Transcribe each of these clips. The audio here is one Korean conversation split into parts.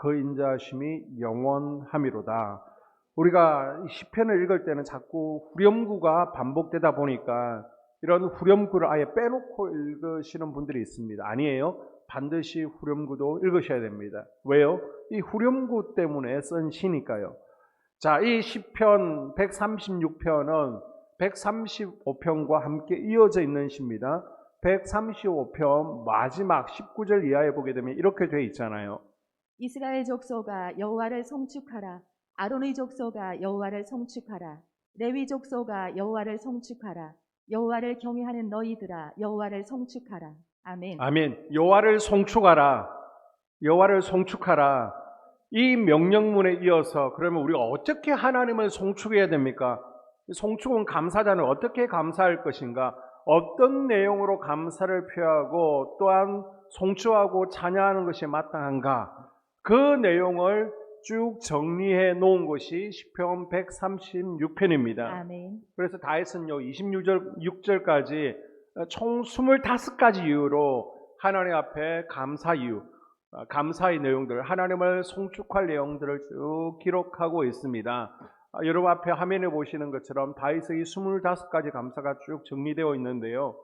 그 인자하심이 영원함이로다. 우리가 시편을 읽을 때는 자꾸 후렴구가 반복되다 보니까 이런 후렴구를 아예 빼놓고 읽으시는 분들이 있습니다. 아니에요. 반드시 후렴구도 읽으셔야 됩니다. 왜요? 이 후렴구 때문에 쓴 시니까요. 자, 이 시편 136편은 135편과 함께 이어져 있는 시입니다. 135편 마지막 19절 이하에 보게 되면 이렇게 되어 있잖아요. 이스라엘 족속아 여호와를 송축하라. 아론의 족속아 여호와를 송축하라. 레위 족속아 여호와를 송축하라. 여호와를 경외하는 너희들아 여호와를 송축하라. 아멘. 아멘. 여호와를 송축하라. 여호와를 송축하라. 이 명령문에 이어서 그러면 우리가 어떻게 하나님을 송축해야 됩니까? 송축은 감사자는 어떻게 감사할 것인가? 어떤 내용으로 감사를 표하고 또한 송축하고 찬양하는 것이 마땅한가? 그 내용을 쭉 정리해 놓은 것이 시편 136편입니다. 아멘. 그래서 다윗은요 26절까지 총 25가지 이유로 하나님 앞에 감사 이유, 감사의 내용들, 하나님을 송축할 내용들을 쭉 기록하고 있습니다. 여러분 앞에 화면에 보시는 것처럼 다윗의 25가지 감사가 쭉 정리되어 있는데요.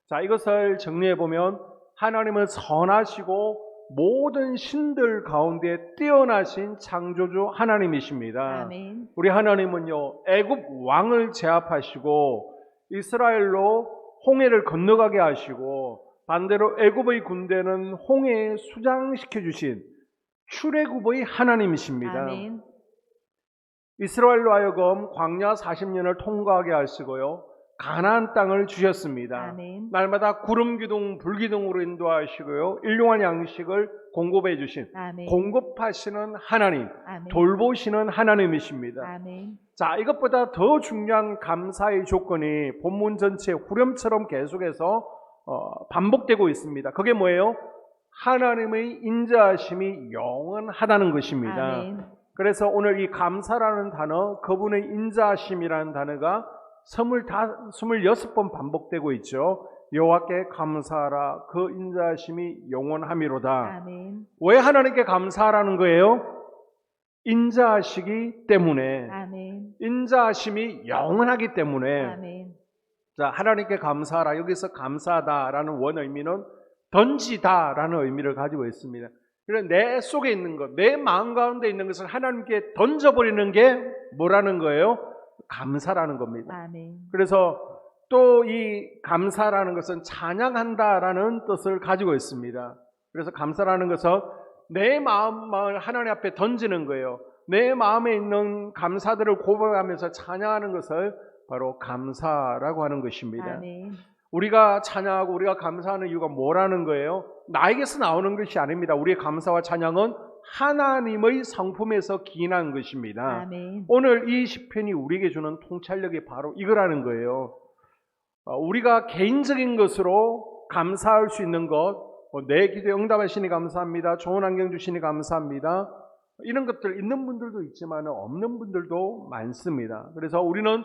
자, 이것을 정리해 보면 하나님은 선하시고 모든 신들 가운데 뛰어나신 창조주 하나님이십니다. 아멘. 우리 하나님은요 애굽 왕을 제압하시고 이스라엘로 홍해를 건너가게 하시고 반대로 애굽의 군대는 홍해에 수장시켜 주신 출애굽의 하나님이십니다. 아멘. 이스라엘로 하여금 광야 40년을 통과하게 하시고요 가나안 땅을 주셨습니다. 아멘. 날마다 구름 기둥 불 기둥으로 인도하시고요 일용할 양식을 공급해 주신 아멘. 공급하시는 하나님, 아멘. 돌보시는 하나님이십니다. 아멘. 자, 이것보다 더 중요한 감사의 조건이 본문 전체 후렴처럼 계속해서 반복되고 있습니다. 그게 뭐예요? 하나님의 인자하심이 영원하다는 것입니다. 아멘. 그래서 오늘 이 감사라는 단어, 그분의 인자하심이라는 단어가 26번 반복되고 있죠. 여호와께 감사하라. 그 인자하심이 영원함이로다. 아멘. 왜 하나님께 감사하라는 거예요? 인자하시기 때문에. 아멘. 인자하심이 영원하기 때문에. 아멘. 자, 하나님께 감사하라. 여기서 감사하다라는 원 의미는 던지다라는 의미를 가지고 있습니다. 그래서 내 속에 있는 것, 내 마음 가운데 있는 것을 하나님께 던져버리는 게 뭐라는 거예요? 감사라는 겁니다. 아멘. 그래서 또 이 감사라는 것은 찬양한다라는 뜻을 가지고 있습니다. 그래서 감사라는 것은 내 마음을 하나님 앞에 던지는 거예요. 내 마음에 있는 감사들을 고백하면서 찬양하는 것을 바로 감사라고 하는 것입니다. 아멘. 우리가 찬양하고 우리가 감사하는 이유가 뭐라는 거예요? 나에게서 나오는 것이 아닙니다. 우리의 감사와 찬양은 하나님의 성품에서 기인한 것입니다. 아멘. 오늘 이 시편이 우리에게 주는 통찰력이 바로 이거라는 거예요. 우리가 개인적인 것으로 감사할 수 있는 것, 내 기도에 응답하시니 감사합니다. 좋은 환경 주시니 감사합니다. 이런 것들 있는 분들도 있지만 없는 분들도 많습니다. 그래서 우리는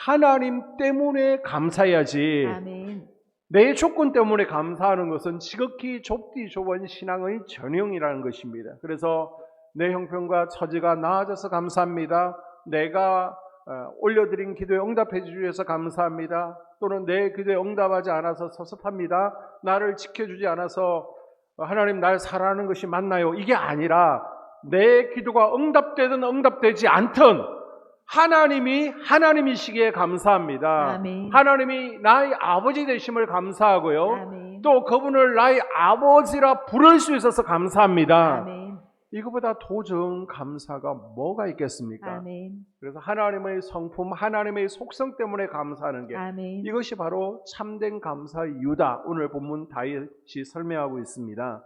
하나님 때문에 감사해야지 아멘. 내 조건 때문에 감사하는 것은 지극히 좁디 좁은 신앙의 전형이라는 것입니다. 그래서 내 형편과 처지가 나아져서 감사합니다. 내가 올려드린 기도에 응답해 주셔서 감사합니다. 또는 내 기도에 응답하지 않아서 섭섭합니다. 나를 지켜주지 않아서 하나님 날 사랑하는 것이 맞나요? 이게 아니라 내 기도가 응답되든 응답되지 않든 하나님이 하나님이시기에 감사합니다. 아멘. 하나님이 나의 아버지 되심을 감사하고요. 아멘. 또 그분을 나의 아버지라 부를 수 있어서 감사합니다. 아멘. 이거보다 더 좋은 감사가 뭐가 있겠습니까? 아멘. 그래서 하나님의 성품, 하나님의 속성 때문에 감사하는 게 아멘. 이것이 바로 참된 감사의 이유다. 오늘 본문 다윗이 설명하고 있습니다.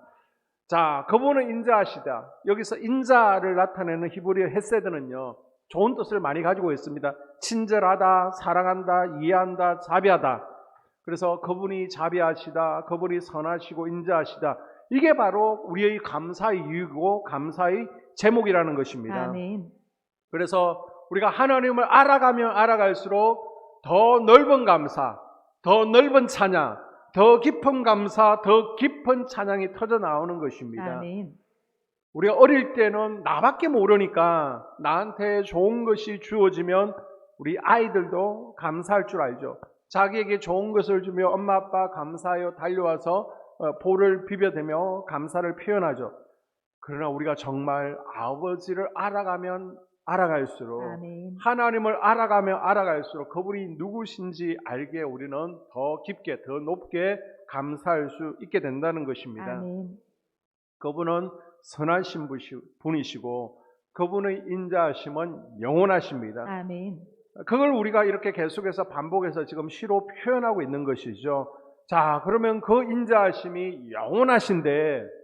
자, 그분은 인자하시다. 여기서 인자를 나타내는 히브리어 헤세드는요 좋은 뜻을 많이 가지고 있습니다. 친절하다, 사랑한다, 이해한다, 자비하다. 그래서 그분이 자비하시다, 그분이 선하시고 인자하시다. 이게 바로 우리의 감사의 이유고 감사의 제목이라는 것입니다. 아멘. 그래서 우리가 하나님을 알아가면 알아갈수록 더 넓은 감사, 더 넓은 찬양, 더 깊은 감사, 더 깊은 찬양이 터져 나오는 것입니다. 아멘. 우리가 어릴 때는 나밖에 모르니까 나한테 좋은 것이 주어지면 우리 아이들도 감사할 줄 알죠. 자기에게 좋은 것을 주며 엄마 아빠 감사하여 달려와서 볼을 비벼대며 감사를 표현하죠. 그러나 우리가 정말 아버지를 알아가면 알아갈수록, 아멘. 하나님을 알아가면 알아갈수록 그분이 누구신지 알게 우리는 더 깊게 더 높게 감사할 수 있게 된다는 것입니다. 아멘. 그분은 선하신 분이시고 그분의 인자하심은 영원하십니다. 아멘. 그걸 우리가 이렇게 계속해서 반복해서 지금 시로 표현하고 있는 것이죠. 자, 그러면 그 인자하심이 영원하신데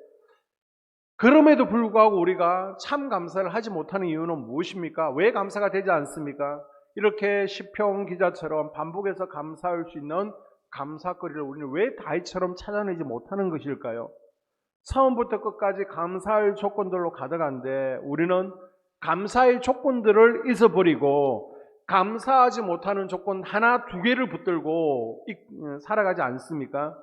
그럼에도 불구하고 우리가 참 감사를 하지 못하는 이유는 무엇입니까? 왜 감사가 되지 않습니까? 이렇게 시편 기자처럼 반복해서 감사할 수 있는 감사거리를 우리는 왜 다윗처럼 찾아내지 못하는 것일까요? 처음부터 끝까지 감사할 조건들로 가득한데 우리는 감사의 조건들을 잊어버리고 감사하지 못하는 조건 하나 두 개를 붙들고 살아가지 않습니까?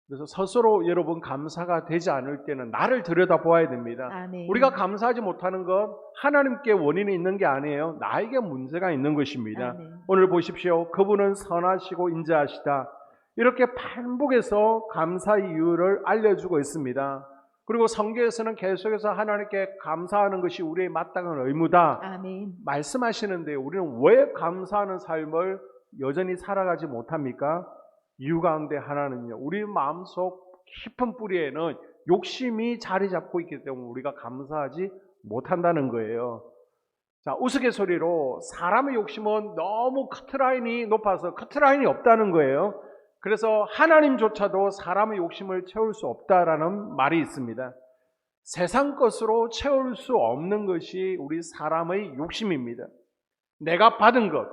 그래서 스스로 여러분 감사가 되지 않을 때는 나를 들여다보아야 됩니다. 아멘. 우리가 감사하지 못하는 것 하나님께 원인이 있는 게 아니에요. 나에게 문제가 있는 것입니다. 아멘. 오늘 보십시오. 그분은 선하시고 인자하시다. 이렇게 반복해서 감사의 이유를 알려주고 있습니다. 그리고 성경에서는 계속해서 하나님께 감사하는 것이 우리의 마땅한 의무다 아멘. 말씀하시는데 우리는 왜 감사하는 삶을 여전히 살아가지 못합니까? 이유 가운데 하나는요, 우리 마음속 깊은 뿌리에는 욕심이 자리 잡고 있기 때문에 우리가 감사하지 못한다는 거예요. 자, 우스갯소리로 사람의 욕심은 너무 커트라인이 높아서 커트라인이 없다는 거예요. 그래서 하나님조차도 사람의 욕심을 채울 수 없다라는 말이 있습니다. 세상 것으로 채울 수 없는 것이 우리 사람의 욕심입니다. 내가 받은 것,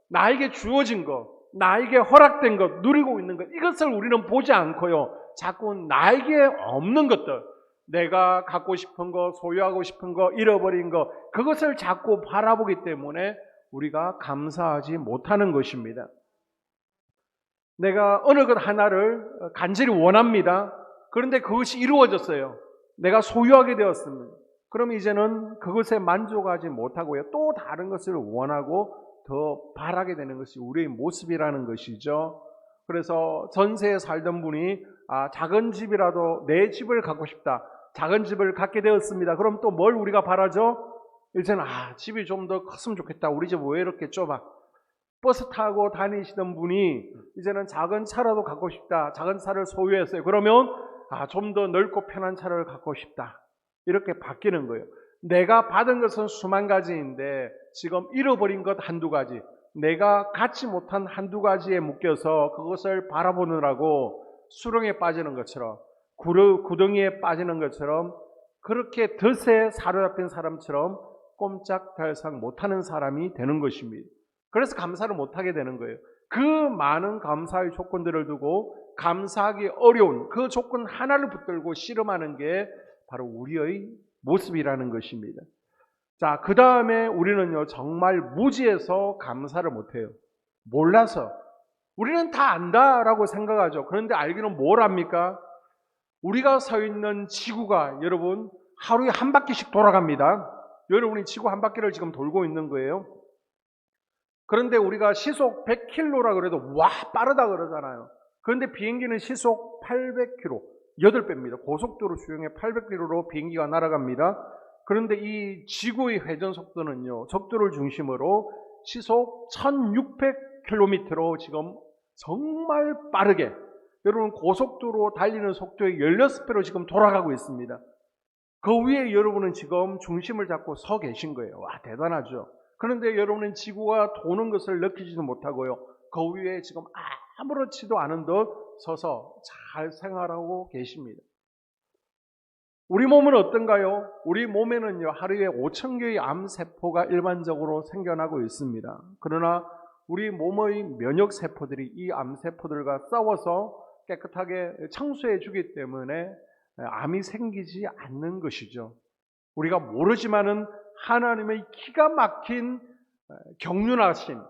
나에게 주어진 것, 나에게 허락된 것, 누리고 있는 것, 이것을 우리는 보지 않고요. 자꾸 나에게 없는 것들, 내가 갖고 싶은 것, 소유하고 싶은 것, 잃어버린 것, 그것을 자꾸 바라보기 때문에 우리가 감사하지 못하는 것입니다. 내가 어느 것 하나를 간절히 원합니다. 그런데 그것이 이루어졌어요. 내가 소유하게 되었습니다. 그럼 이제는 그것에 만족하지 못하고요. 또 다른 것을 원하고 더 바라게 되는 것이 우리의 모습이라는 것이죠. 그래서 전세에 살던 분이 작은 집이라도 내 집을 갖고 싶다. 작은 집을 갖게 되었습니다. 그럼 또 뭘 우리가 바라죠? 이제는 집이 좀 더 컸으면 좋겠다. 우리 집 왜 이렇게 좁아? 버스 타고 다니시던 분이 이제는 작은 차라도 갖고 싶다. 작은 차를 소유했어요. 그러면 좀 더 넓고 편한 차를 갖고 싶다. 이렇게 바뀌는 거예요. 내가 받은 것은 수만 가지인데 지금 잃어버린 것 한두 가지, 내가 갖지 못한 한두 가지에 묶여서 그것을 바라보느라고 수렁에 빠지는 것처럼 구덩이에 빠지는 것처럼 그렇게 덫에 사로잡힌 사람처럼 꼼짝달싹 못하는 사람이 되는 것입니다. 그래서 감사를 못하게 되는 거예요. 그 많은 감사의 조건들을 두고 감사하기 어려운 그 조건 하나를 붙들고 씨름하는 게 바로 우리의 모습이라는 것입니다. 자, 그 다음에 우리는요, 정말 무지해서 감사를 못해요. 몰라서. 우리는 다 안다라고 생각하죠. 그런데 알기는 뭘 압니까? 우리가 서 있는 지구가 여러분 하루에 한 바퀴씩 돌아갑니다. 여러분이 지구 한 바퀴를 지금 돌고 있는 거예요. 그런데 우리가 시속 100km라 그래도 와 빠르다 그러잖아요. 그런데 비행기는 시속 800km, 8배입니다. 고속도로 주행에 800km로 비행기가 날아갑니다. 그런데 이 지구의 회전 속도는요, 적도를 중심으로 시속 1600km로 지금 정말 빠르게, 여러분 고속도로 달리는 속도의 16배로 지금 돌아가고 있습니다. 그 위에 여러분은 지금 중심을 잡고 서 계신 거예요. 와, 대단하죠. 그런데 여러분은 지구가 도는 것을 느끼지도 못하고요. 그 위에 지금 아무렇지도 않은 듯 서서 잘 생활하고 계십니다. 우리 몸은 어떤가요? 우리 몸에는요, 하루에 5,000개의 암세포가 일반적으로 생겨나고 있습니다. 그러나 우리 몸의 면역세포들이 이 암세포들과 싸워서 깨끗하게 청소해 주기 때문에 암이 생기지 않는 것이죠. 우리가 모르지만은 하나님의 기가 막힌 경륜하신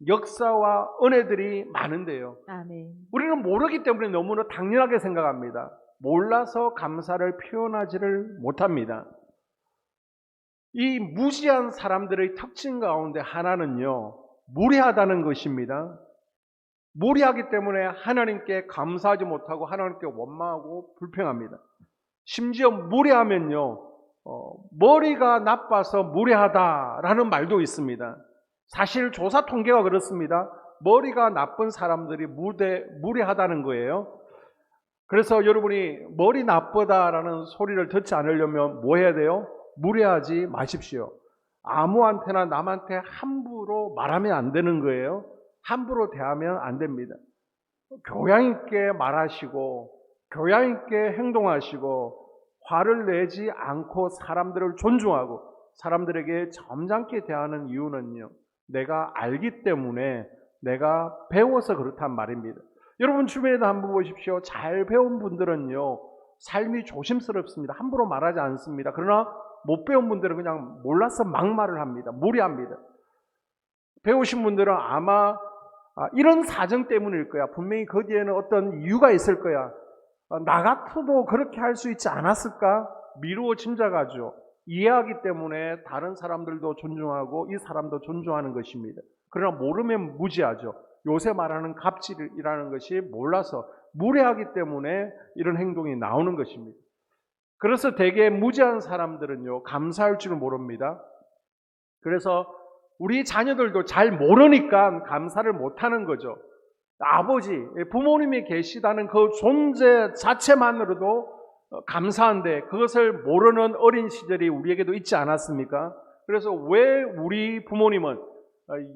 역사와 은혜들이 많은데요. 아멘. 우리는 모르기 때문에 너무나 당연하게 생각합니다. 몰라서 감사를 표현하지를 못합니다. 이 무지한 사람들의 특징 가운데 하나는요, 무례하다는 것입니다. 무례하기 때문에 하나님께 감사하지 못하고 하나님께 원망하고 불평합니다. 심지어 무례하면요, 머리가 나빠서 무례하다라는 말도 있습니다. 사실 조사 통계가 그렇습니다. 머리가 나쁜 사람들이 무례하다는 거예요. 그래서 여러분이 머리 나쁘다라는 소리를 듣지 않으려면 뭐 해야 돼요? 무례하지 마십시오. 아무한테나 남한테 함부로 말하면 안 되는 거예요. 함부로 대하면 안 됩니다. 교양 있게 말하시고 교양 있게 행동하시고 화를 내지 않고 사람들을 존중하고 사람들에게 점잖게 대하는 이유는요, 내가 알기 때문에, 내가 배워서 그렇단 말입니다. 여러분 주변에도 한번 보십시오. 잘 배운 분들은요, 삶이 조심스럽습니다. 함부로 말하지 않습니다. 그러나 못 배운 분들은 그냥 몰라서 막말을 합니다. 무례합니다. 배우신 분들은 아마 이런 사정 때문일 거야. 분명히 거기에는 어떤 이유가 있을 거야. 나 같아도 그렇게 할 수 있지 않았을까? 미루어 짐작하죠. 이해하기 때문에 다른 사람들도 존중하고 이 사람도 존중하는 것입니다. 그러나 모르면 무지하죠. 요새 말하는 갑질이라는 것이 몰라서 무례하기 때문에 이런 행동이 나오는 것입니다. 그래서 대개 무지한 사람들은요, 감사할 줄 모릅니다. 그래서 우리 자녀들도 잘 모르니까 감사를 못하는 거죠. 아버지, 부모님이 계시다는 그 존재 자체만으로도 감사한데 그것을 모르는 어린 시절이 우리에게도 있지 않았습니까? 그래서 왜 우리 부모님은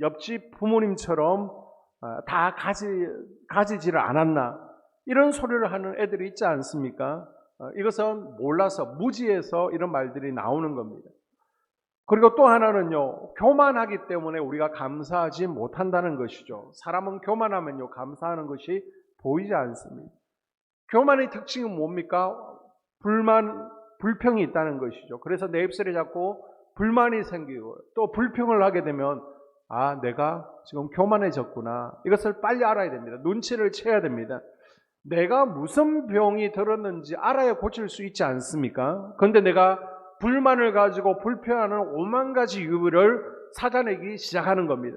옆집 부모님처럼 다 가지지를 않았나? 이런 소리를 하는 애들이 있지 않습니까? 이것은 몰라서, 무지해서 이런 말들이 나오는 겁니다. 그리고 또 하나는요, 교만하기 때문에 우리가 감사하지 못한다는 것이죠. 사람은 교만하면요, 감사하는 것이 보이지 않습니다. 교만의 특징은 뭡니까? 불평이 있다는 것이죠. 그래서 내 입술에 자꾸 불만이 생기고 또 불평을 하게 되면 내가 지금 교만해졌구나. 이것을 빨리 알아야 됩니다. 눈치를 채야 됩니다. 내가 무슨 병이 들었는지 알아야 고칠 수 있지 않습니까? 그런데 내가 불만을 가지고 불평하는 5만 가지 이유를 찾아내기 시작하는 겁니다.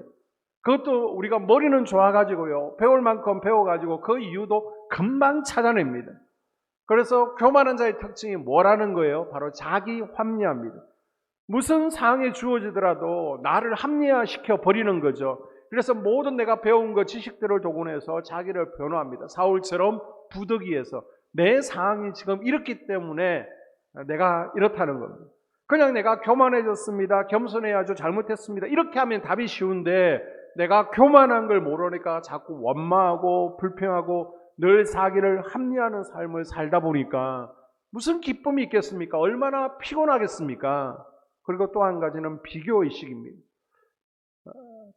그것도 우리가 머리는 좋아가지고요, 배울 만큼 배워가지고 그 이유도 금방 찾아냅니다. 그래서 교만한 자의 특징이 뭐라는 거예요? 바로 자기 합리화입니다. 무슨 상황이 주어지더라도 나를 합리화시켜 버리는 거죠. 그래서 모든 내가 배운 것, 지식들을 동원해서 자기를 변호합니다. 사울처럼 부득이해서 내 상황이 지금 이렇기 때문에 내가 이렇다는 겁니다. 그냥 내가 교만해졌습니다, 겸손해야죠, 잘못했습니다, 이렇게 하면 답이 쉬운데 내가 교만한 걸 모르니까 자꾸 원망하고 불평하고 늘 자기를 합리화하는 삶을 살다 보니까 무슨 기쁨이 있겠습니까? 얼마나 피곤하겠습니까? 그리고 또 한 가지는 비교의식입니다.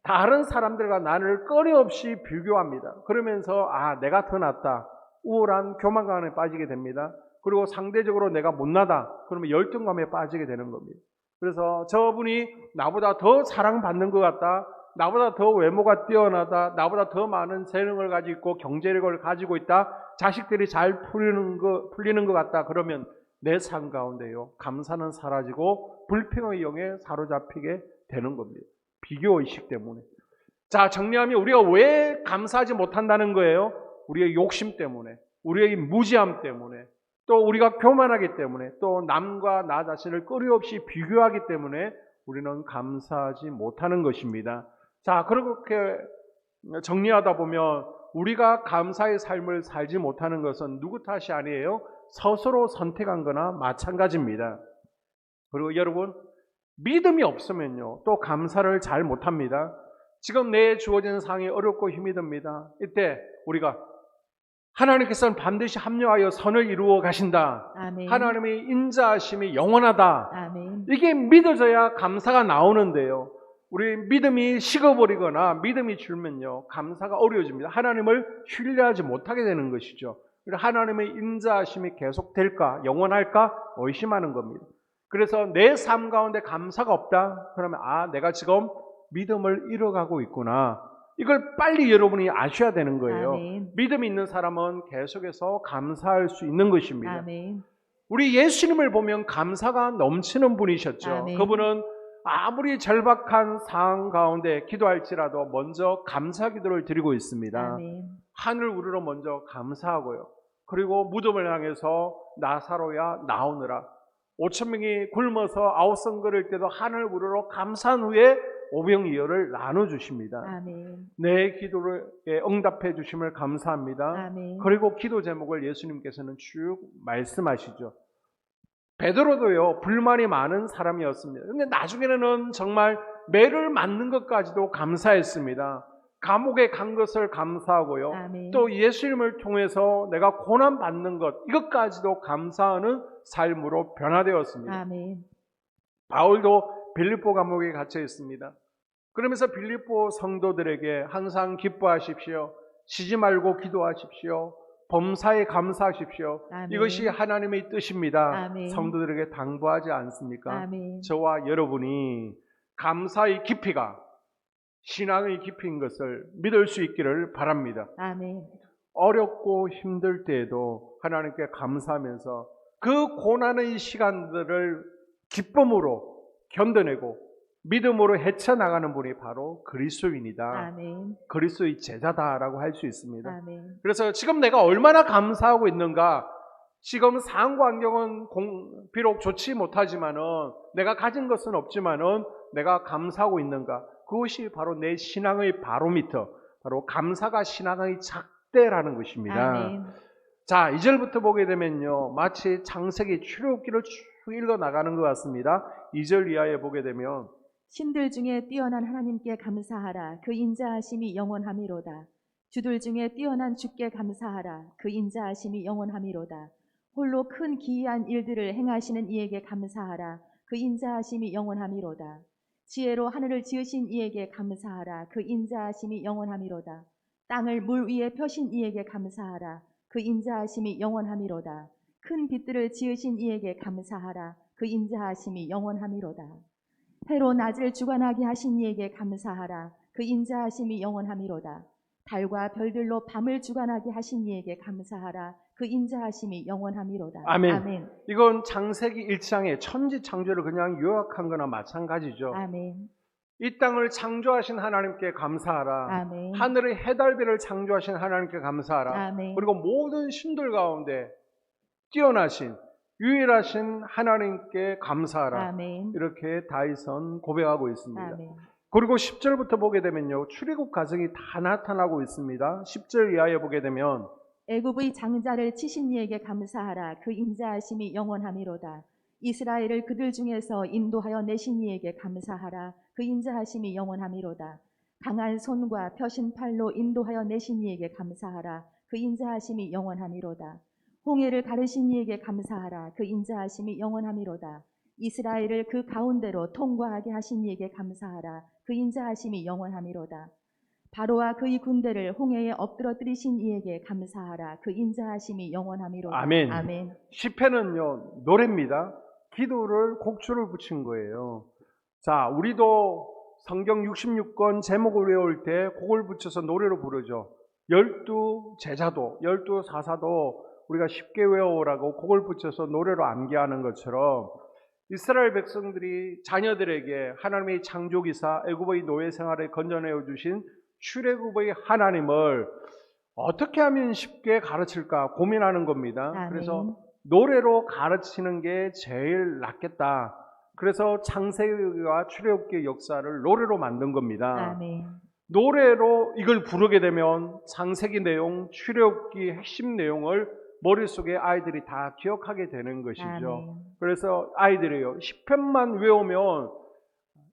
다른 사람들과 나를 끊임없이 비교합니다. 그러면서 내가 더 낫다, 우월한 교만감에 빠지게 됩니다. 그리고 상대적으로 내가 못나다, 그러면 열등감에 빠지게 되는 겁니다. 그래서 저분이 나보다 더 사랑받는 것 같다, 나보다 더 외모가 뛰어나다, 나보다 더 많은 재능을 가지고 있고 경제력을 가지고 있다, 자식들이 잘 풀리는 것 같다, 그러면 내 삶 가운데요, 감사는 사라지고 불평의 영에 사로잡히게 되는 겁니다. 비교의식 때문에. 자, 정리하면 우리가 왜 감사하지 못한다는 거예요? 우리의 욕심 때문에, 우리의 무지함 때문에, 또 우리가 교만하기 때문에, 또 남과 나 자신을 끊임없이 비교하기 때문에 우리는 감사하지 못하는 것입니다. 자, 그렇게 정리하다 보면 우리가 감사의 삶을 살지 못하는 것은 누구 탓이 아니에요. 스스로 선택한 거나 마찬가지입니다. 그리고 여러분, 믿음이 없으면요, 또 감사를 잘 못합니다. 지금 내 주어진 상황이 어렵고 힘이 듭니다. 이때 우리가 하나님께서는 반드시 합력하여 선을 이루어 가신다. 아멘. 하나님의 인자하심이 영원하다. 아멘. 이게 믿어져야 감사가 나오는데요, 우리 믿음이 식어버리거나 믿음이 줄면요, 감사가 어려워집니다. 하나님을 신뢰하지 못하게 되는 것이죠. 하나님의 인자하심이 계속될까, 영원할까 의심하는 겁니다. 그래서 내 삶 가운데 감사가 없다, 그러면 내가 지금 믿음을 잃어가고 있구나, 이걸 빨리 여러분이 아셔야 되는 거예요. 아멘. 믿음이 있는 사람은 계속해서 감사할 수 있는 것입니다. 아멘. 우리 예수님을 보면 감사가 넘치는 분이셨죠. 아멘. 그분은 아무리 절박한 상황 가운데 기도할지라도 먼저 감사 기도를 드리고 있습니다. 아멘. 하늘 우러러 먼저 감사하고요. 그리고 무덤을 향해서 나사로야 나오느라 5,000명이 굶어서 아우성 거릴 때도 하늘 우러러 감사한 후에 오병이어를 나눠주십니다. 아멘. 내 기도를 응답해 주심을 감사합니다. 아멘. 그리고 기도 제목을 예수님께서는 쭉 말씀하시죠. 베드로도요, 불만이 많은 사람이었습니다. 근데 나중에는 정말 매를 맞는 것까지도 감사했습니다. 감옥에 간 것을 감사하고요. 아멘. 또 예수님을 통해서 내가 고난 받는 것, 이것까지도 감사하는 삶으로 변화되었습니다. 아멘. 바울도 빌립보 감옥에 갇혀 있습니다. 그러면서 빌립보 성도들에게 항상 기뻐하십시오. 쉬지 말고 기도하십시오. 범사에 감사하십시오. 아멘. 이것이 하나님의 뜻입니다. 아멘. 성도들에게 당부하지 않습니까? 아멘. 저와 여러분이 감사의 깊이가 신앙의 깊이인 것을 믿을 수 있기를 바랍니다. 아멘. 어렵고 힘들 때에도 하나님께 감사하면서 그 고난의 시간들을 기쁨으로 견뎌내고 믿음으로 헤쳐나가는 분이 바로 그리스도인이다. 아멘. 그리스도의 제자다라고 할 수 있습니다. 아멘. 그래서 지금 내가 얼마나 감사하고 있는가, 지금 상황 환경은 비록 좋지 못하지만은 내가 가진 것은 없지만은 내가 감사하고 있는가, 그것이 바로 내 신앙의 바로미터, 바로 감사가 신앙의 잣대라는 것입니다. 아멘. 자, 2절부터 보게 되면요, 마치 창세기 출애굽기를 쭉 읽어 나가는 것 같습니다. 2절 이하에 보게 되면 신들 중에 뛰어난 하나님께 감사하라. 그 인자하심이 영원함이로다. 주들 중에 뛰어난 주께 감사하라. 그 인자하심이 영원함이로다. 홀로 큰 기이한 일들을 행하시는 이에게 감사하라. 그 인자하심이 영원함이로다. 지혜로 하늘을 지으신 이에게 감사하라. 그 인자하심이 영원함이로다. 땅을 물 위에 펴신 이에게 감사하라. 그 인자하심이 영원함이로다. 큰 빛들을 지으신 이에게 감사하라. 그 인자하심이 영원함이로다. 해로 낮을 주관하게 하신 이에게 감사하라. 그 인자하심이 영원함이로다. 달과 별들로 밤을 주관하게 하신 이에게 감사하라. 그 인자하심이 영원함이로다. 아멘. 아멘. 이건 창세기 1장의 천지 창조를 그냥 요약한 거나 마찬가지죠. 아멘. 이 땅을 창조하신 하나님께 감사하라. 아멘. 하늘의 해달별을 창조하신 하나님께 감사하라. 아멘. 그리고 모든 신들 가운데 뛰어나신 유일하신 하나님께 감사하라. 아멘. 이렇게 다윗은 고백하고 있습니다. 아멘. 그리고 10절부터 보게 되면요, 출애굽 과정이 다 나타나고 있습니다. 10절 이하에 보게 되면 애굽의 장자를 치신 이에게 감사하라. 그 인자하심이 영원함이로다. 이스라엘을 그들 중에서 인도하여 내신 이에게 감사하라. 그 인자하심이 영원함이로다. 강한 손과 펴신 팔로 인도하여 내신 이에게 감사하라. 그 인자하심이 영원함이로다. 홍해를 가르신 이에게 감사하라. 그 인자하심이 영원함이로다. 이스라엘을 그 가운데로 통과하게 하신 이에게 감사하라. 그 인자하심이 영원함이로다. 바로와 그의 군대를 홍해에 엎드러뜨리신 이에게 감사하라. 그 인자하심이 영원함이로다. 아멘. 아멘. 시편은요, 노래입니다. 기도를 곡조를 붙인 거예요. 자, 우리도 성경 66권 제목을 외울 때 곡을 붙여서 노래로 부르죠. 12제자도 12사사도 우리가 쉽게 외우라고 곡을 붙여서 노래로 암기하는 것처럼 이스라엘 백성들이 자녀들에게 하나님의 창조기사 애굽의 노예 생활을 건져내어 주신 출애굽의 하나님을 어떻게 하면 쉽게 가르칠까 고민하는 겁니다. 아멘. 그래서 노래로 가르치는 게 제일 낫겠다. 그래서 창세기와 출애굽기의 역사를 노래로 만든 겁니다. 아멘. 노래로 이걸 부르게 되면 창세기 내용, 출애굽기 핵심 내용을 머릿속에 아이들이 다 기억하게 되는 것이죠. 아멘. 그래서 아이들이요, 시편만 외우면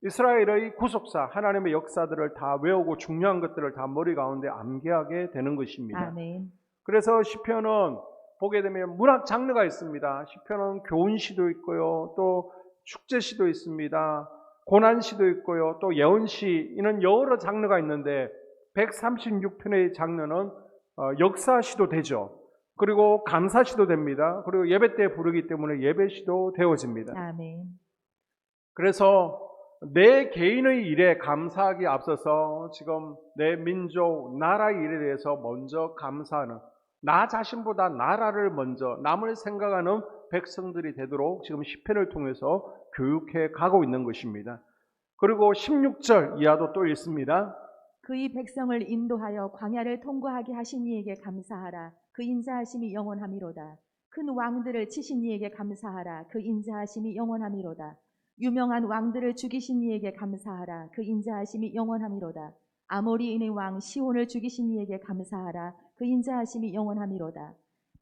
이스라엘의 구속사, 하나님의 역사들을 다 외우고 중요한 것들을 다 머리 가운데 암기하게 되는 것입니다. 아멘. 그래서 시편은 보게 되면 문학 장르가 있습니다. 시편은 교훈시도 있고요, 또 축제시도 있습니다. 고난시도 있고요, 또 예언시, 이는 여러 장르가 있는데 136편의 장르는 역사시도 되죠. 그리고 감사시도 됩니다. 그리고 예배 때 부르기 때문에 예배시도 되어집니다. 아멘. 그래서 내 개인의 일에 감사하기 앞서서 지금 내 민족, 나라의 일에 대해서 먼저 감사하는, 나 자신보다 나라를 먼저, 남을 생각하는 백성들이 되도록 지금 시편을 통해서 교육해 가고 있는 것입니다. 그리고 16절 이하도 또 있습니다. 그의 백성을 인도하여 광야를 통과하게 하신 이에게 감사하라. 그 인자하심이 영원하미로다. 큰 왕들을 치신 이에게 감사하라. 그 인자하심이 영원하미로다. 유명한 왕들을 죽이신 이에게 감사하라. 그 인자하심이 영원하미로다. 아모리인의 왕 시온을 죽이신 이에게 감사하라. 그 인자하심이 영원하미로다.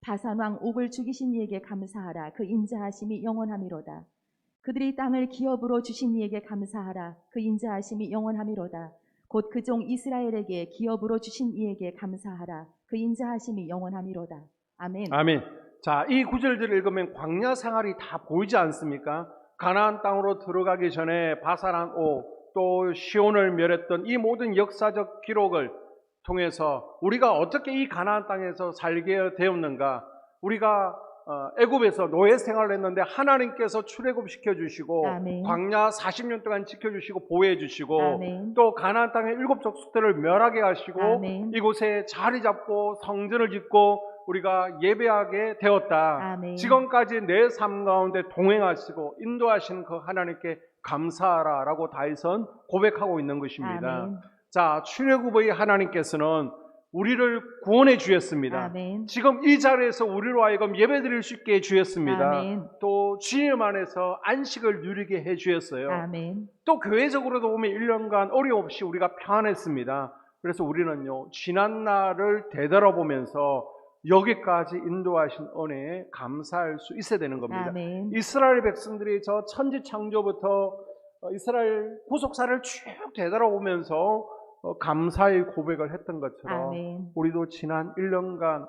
바산 왕 옥을 죽이신 이에게 감사하라. 그 인자하심이 영원하미로다. 그들이 땅을 기업으로 주신 이에게 감사하라. 그 인자하심이 영원하미로다. 곧 그 종 이스라엘에게 기업으로 주신 이에게 감사하라. 그 인자하심이 영원하미로다. 아멘. 아멘. 자, 이 구절들을 읽으면 광야 생활이 다 보이지 않습니까? 가나안 땅으로 들어가기 전에 바산한 옥, 또 시온을 멸했던 이 모든 역사적 기록을 통해서 우리가 어떻게 이 가나안 땅에서 살게 되었는가? 우리가 애굽에서 노예 생활을 했는데 하나님께서 출애굽시켜 주시고 아멘. 광야 40년 동안 지켜주시고 보호해 주시고 아멘. 또 가나안 땅의 7 족속들을 멸하게 하시고 아멘. 이곳에 자리 잡고 성전을 짓고 우리가 예배하게 되었다. 아멘. 지금까지 내 삶 가운데 동행하시고 인도하시는 그 하나님께 감사하라라고 다윗은 고백하고 있는 것입니다. 아멘. 자, 출애굽의 하나님께서는 우리를 구원해 주셨습니다. 아멘. 지금 이 자리에서 우리로 하여금 예배드릴 수 있게 해 주셨습니다. 아멘. 또 주님 안에서 안식을 누리게 해 주셨어요. 아멘. 또 교회적으로도 보면 1년간 어려움 없이 우리가 평안했습니다. 그래서 우리는요, 지난 날을 되돌아보면서 여기까지 인도하신 은혜에 감사할 수 있어야 되는 겁니다. 아멘. 이스라엘 백성들이 저 천지 창조부터 이스라엘 구속사를 쭉 되돌아보면서 감사의 고백을 했던 것처럼 아멘. 우리도 지난 1년간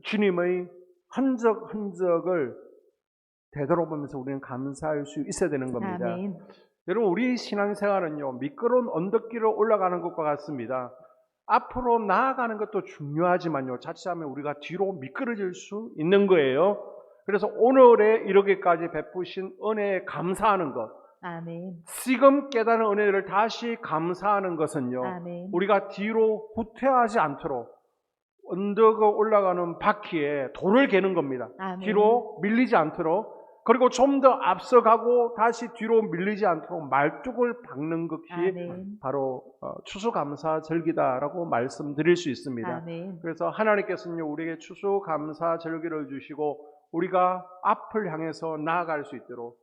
주님의 흔적을 되돌아보면서 우리는 감사할 수 있어야 되는 겁니다. 아멘. 여러분, 우리 신앙생활은요, 미끄러운 언덕길을 올라가는 것과 같습니다. 앞으로 나아가는 것도 중요하지만요, 자칫하면 우리가 뒤로 미끄러질 수 있는 거예요. 그래서 오늘에 이르기까지 베푸신 은혜에 감사하는 것, 아멘. 지금 깨달은 은혜를 다시 감사하는 것은요, 아멘. 우리가 뒤로 후퇴하지 않도록 언덕을 올라가는 바퀴에 돌을 개는 겁니다. 아멘. 뒤로 밀리지 않도록, 그리고 좀 더 앞서가고 다시 뒤로 밀리지 않도록 말뚝을 박는 것이 아멘. 바로 추수감사절기다라고 말씀드릴 수 있습니다. 아멘. 그래서 하나님께서는요, 우리에게 추수감사절기를 주시고 우리가 앞을 향해서 나아갈 수 있도록,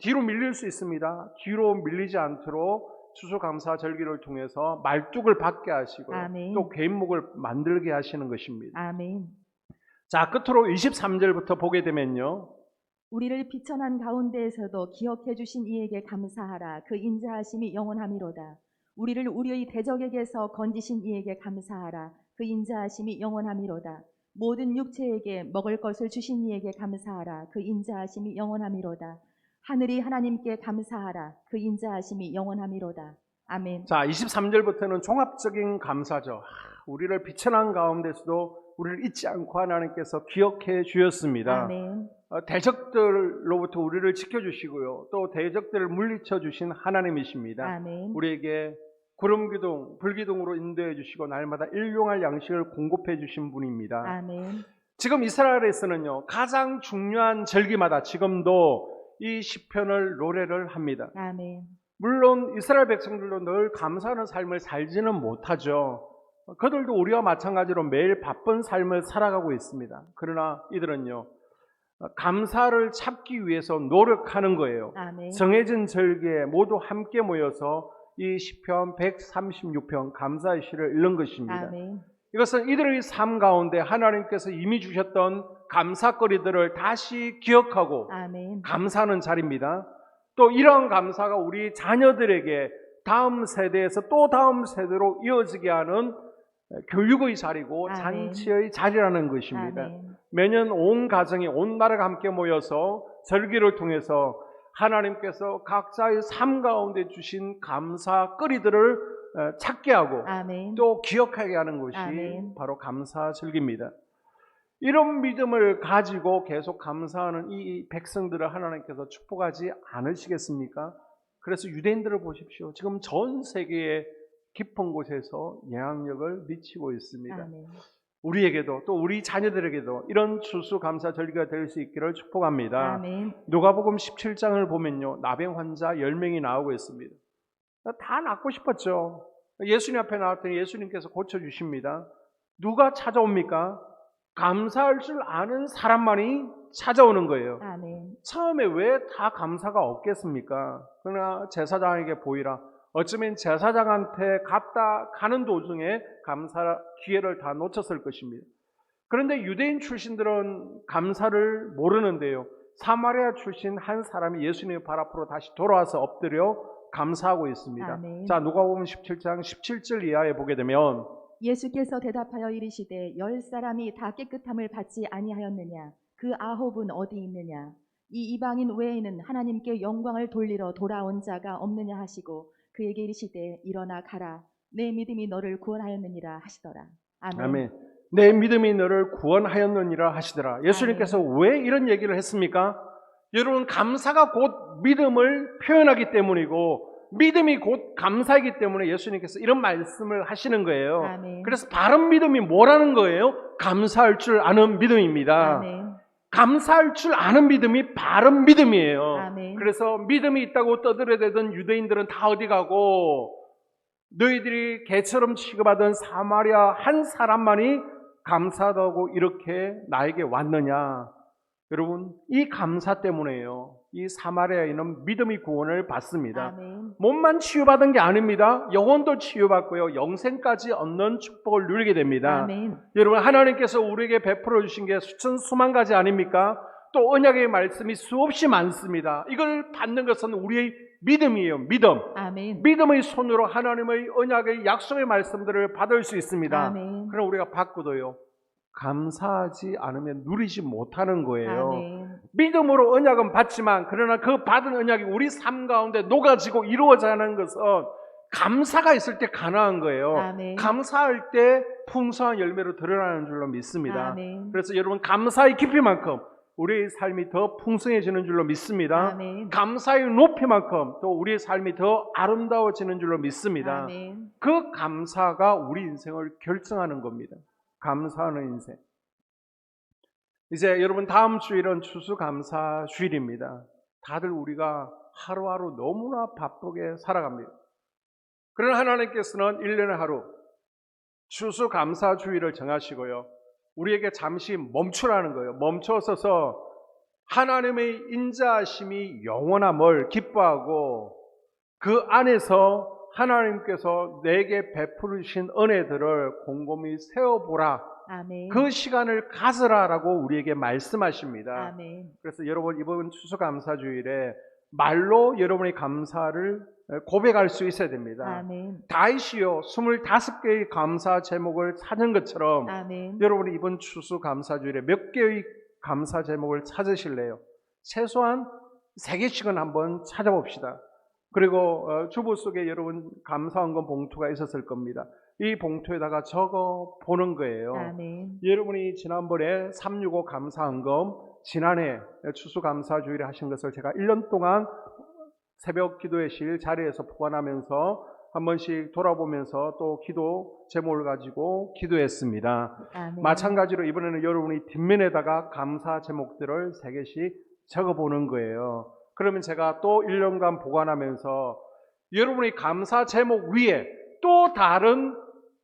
뒤로 밀릴 수 있습니다. 뒤로 밀리지 않도록 추수감사절기를 통해서 말뚝을 박게 하시고 아멘. 또 개인목을 만들게 하시는 것입니다. 아멘. 자, 끝으로 23절부터 보게 되면요, 우리를 비천한 가운데에서도 기억해 주신 이에게 감사하라. 그 인자하심이 영원하미로다. 우리를 우리의 대적에게서 건지신 이에게 감사하라. 그 인자하심이 영원하미로다. 모든 육체에게 먹을 것을 주신 이에게 감사하라. 그 인자하심이 영원하미로다. 하늘이 하나님께 감사하라. 그 인자하심이 영원하미로다. 아멘. 자, 23절부터는 종합적인 감사죠. 우리를 비천한 가운데서도 우리를 잊지 않고 하나님께서 기억해 주셨습니다. 아멘. 대적들로부터 우리를 지켜주시고요, 또 대적들을 물리쳐 주신 하나님이십니다. 아멘. 우리에게 구름기둥, 불기둥으로 인도해 주시고 날마다 일용할 양식을 공급해 주신 분입니다. 아멘. 지금 이스라엘에서는요, 가장 중요한 절기마다 지금도 이 시편을 노래를 합니다. 아멘. 물론 이스라엘 백성들도 늘 감사하는 삶을 살지는 못하죠. 그들도 우리와 마찬가지로 매일 바쁜 삶을 살아가고 있습니다. 그러나 이들은요, 감사를 찾기 위해서 노력하는 거예요. 아멘. 정해진 절기에 모두 함께 모여서 이 시편 136편 감사의 시를 읽는 것입니다. 아멘. 이것은 이들의 삶 가운데 하나님께서 이미 주셨던 감사거리들을 다시 기억하고 아멘. 감사하는 자리입니다. 또 이러한 감사가 우리 자녀들에게 다음 세대에서 또 다음 세대로 이어지게 하는 교육의 자리고 아멘. 잔치의 자리라는 것입니다. 아멘. 매년 온 가정이, 온 나라가 함께 모여서 절기를 통해서 하나님께서 각자의 삶 가운데 주신 감사거리들을 찾게 하고 아멘. 또 기억하게 하는 것이 아멘. 바로 감사절기입니다. 이런 믿음을 가지고 계속 감사하는 이 백성들을 하나님께서 축복하지 않으시겠습니까? 그래서 유대인들을 보십시오. 지금 전 세계의 깊은 곳에서 영향력을 미치고 있습니다. 아멘. 우리에게도 또 우리 자녀들에게도 이런 추수감사절기가 될 수 있기를 축복합니다. 아멘. 누가복음 17장을 보면요, 나병 환자 10명이 나오고 있습니다. 다 낫고 싶었죠. 예수님 앞에 나왔더니 예수님께서 고쳐주십니다. 누가 찾아옵니까? 감사할 줄 아는 사람만이 찾아오는 거예요. 아멘. 처음에 왜 다 감사가 없겠습니까? 그러나 제사장에게 보이라. 어쩌면 제사장한테 가는 도중에 감사 기회를 다 놓쳤을 것입니다. 그런데 유대인 출신들은 감사를 모르는데요. 사마리아 출신 한 사람이 예수님의 발 앞으로 다시 돌아와서 엎드려 감사하고 있습니다. 아멘. 자, 누가복음 17장 17절 이하에 보게 되면 예수께서 대답하여 이르시되 10사람이 다 깨끗함을 받지 아니하였느냐? 그 9은 어디 있느냐? 이 이방인 외에는 하나님께 영광을 돌리러 돌아온 자가 없느냐 하시고 그에게 이르시되 일어나 가라. 내 믿음이 너를 구원하였느니라 하시더라. 아멘. 아멘. 내 믿음이 너를 구원하였느니라 하시더라. 예수님께서 왜 이런 얘기를 했습니까? 여러분, 감사가 곧 믿음을 표현하기 때문이고 믿음이 곧 감사이기 때문에 예수님께서 이런 말씀을 하시는 거예요. 아멘. 그래서 바른 믿음이 뭐라는 거예요? 감사할 줄 아는 믿음입니다. 아멘. 감사할 줄 아는 믿음이 바른 믿음이에요. 아멘. 그래서 믿음이 있다고 떠들어대던 유대인들은 다 어디 가고 너희들이 개처럼 취급하던 사마리아 한 사람만이 감사하다고 이렇게 나에게 왔느냐? 여러분, 이 감사 때문에요. 이 사마리아인은 믿음의 구원을 받습니다. 아멘. 몸만 치유받은 게 아닙니다. 영혼도 치유받고요. 영생까지 얻는 축복을 누리게 됩니다. 아멘. 여러분, 하나님께서 우리에게 베풀어 주신 게 수천 수만 가지 아닙니까? 또 언약의 말씀이 수없이 많습니다. 이걸 받는 것은 우리의 믿음이에요. 믿음. 아멘. 믿음의 손으로 하나님의 언약의 약속의 말씀들을 받을 수 있습니다. 아멘. 그럼 우리가 받고도요, 감사하지 않으면 누리지 못하는 거예요. 아멘. 믿음으로 언약은 받지만 그러나 그 받은 언약이 우리 삶 가운데 녹아지고 이루어져야 하는 것은 감사가 있을 때 가능한 거예요. 아멘. 감사할 때 풍성한 열매로 드러나는 줄로 믿습니다. 아멘. 그래서 여러분, 감사의 깊이만큼 우리의 삶이 더 풍성해지는 줄로 믿습니다. 아멘. 감사의 높이만큼 또 우리의 삶이 더 아름다워지는 줄로 믿습니다. 아멘. 그 감사가 우리 인생을 결정하는 겁니다. 감사하는 인생. 이제 여러분, 다음 주일은 추수감사 주일입니다. 다들 우리가 하루하루 너무나 바쁘게 살아갑니다. 그러나 하나님께서는 1년에 하루 추수감사 주일을 정하시고요, 우리에게 잠시 멈추라는 거예요. 멈춰서서 하나님의 인자하심이 영원함을 기뻐하고 그 안에서 하나님께서 내게 베푸르신 은혜들을 곰곰이 세어보라. 아멘. 그 시간을 가져라라고 우리에게 말씀하십니다. 아멘. 그래서 여러분, 이번 추수감사주일에 말로 여러분의 감사를 고백할 수 있어야 됩니다. 아멘. 다윗이요 25개의 감사 제목을 찾은 것처럼 아멘. 여러분이 이번 추수감사주일에 몇 개의 감사 제목을 찾으실래요? 최소한 3개씩은 한번 찾아봅시다. 그리고 주보 속에 여러분 감사헌금 봉투가 있었을 겁니다. 이 봉투에다가 적어 보는 거예요. 아멘. 여러분이 지난번에 365 감사헌금, 지난해 추수감사주일에 하신 것을 제가 1년 동안 새벽 기도의 실 자리에서 보관하면서 한 번씩 돌아보면서 또 기도 제목을 가지고 기도했습니다. 아멘. 마찬가지로 이번에는 여러분이 뒷면에다가 감사 제목들을 3개씩 적어보는 거예요. 그러면 제가 또 1년간 보관하면서 여러분의 감사 제목 위에 또 다른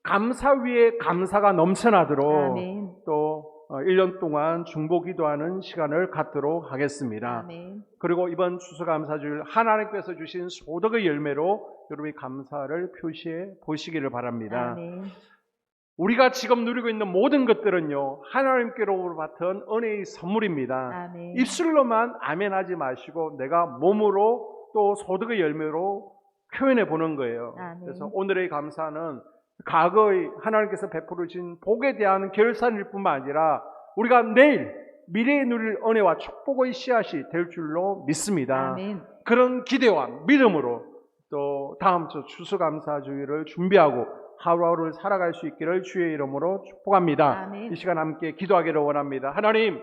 감사 위에 감사가 넘쳐나도록 아멘. 또 1년 동안 중보 기도하는 시간을 갖도록 하겠습니다. 아멘. 그리고 이번 추수감사주일 하나님께서 주신 소득의 열매로 여러분이 감사를 표시해 보시기를 바랍니다. 아멘. 우리가 지금 누리고 있는 모든 것들은요, 하나님께로 받은 은혜의 선물입니다. 아멘. 입술로만 아멘하지 마시고 내가 몸으로 또 소득의 열매로 표현해 보는 거예요. 아멘. 그래서 오늘의 감사는 과거의 하나님께서 베풀으신 복에 대한 결산일 뿐만 아니라 우리가 내일 미래에 누릴 은혜와 축복의 씨앗이 될 줄로 믿습니다. 아멘. 그런 기대와 믿음으로 또 다음 주 추수감사주일을 준비하고 하루하루를 살아갈 수 있기를 주의 이름으로 축복합니다. 아멘. 이 시간 함께 기도하기를 원합니다. 하나님,